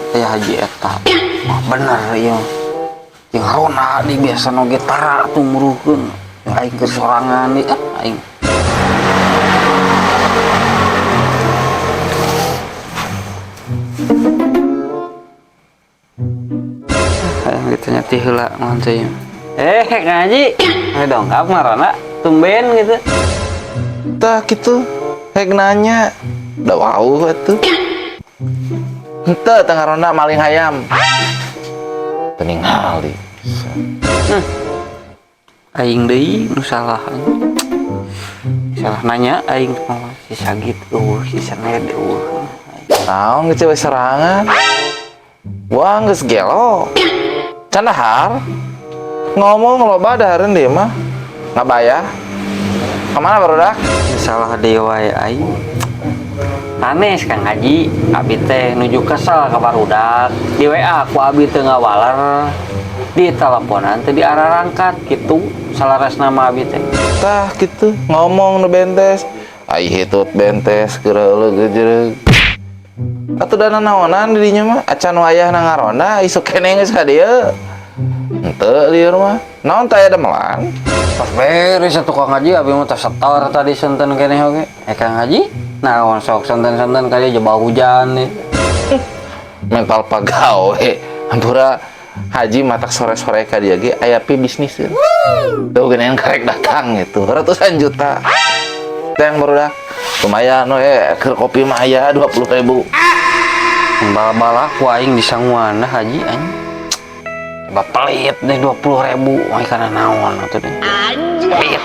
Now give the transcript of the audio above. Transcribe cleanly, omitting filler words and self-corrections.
Teh Haji eta bener ya yang harona di biasa no getara tuh muruhkeun aing keur sorangan nih aing ditanya teh heula mah teh ngaji dong apa marana tumben gitu tah gitu hek nanya udah wau atuh henteu tengah ronda maling hayam teningali aing deui nu salah nanya aing mah si sagit si saned naon geus serangan wah geus gelo can dahar ngomong loba dahareun dieu mah ngabaya kemana barudak salah deui wae aing aneh Kang Haji abi teh nuju kesel ka barudak di WA ku abi teh ngawaler di teleponan teh diararangkat gitu salaras nama abi teh tah gitu ngomong nu bentes ai hitut bentes geureuleug geujreug atuh dana naonan di dinya mah acan wayah na ngaronda isuk keneh geus ka dieu henteu lieur mah naon teh demelan pas beres atuh Kang Haji abi mah teh setor tadi senten keneh oge Kang Haji naon sok senten-senten kali aja bau hujan nih mental pagawe hampura Haji matak sore-sore ka dia ge aya pi bisnis tuh genean karek datang gitu ratusan juta teng barudak lumayan we keur kopi mah aya 20.000 bala-bala ku aing disanguana Haji aing coba pelit deh 20.000 mah kana naon atuh deh anjir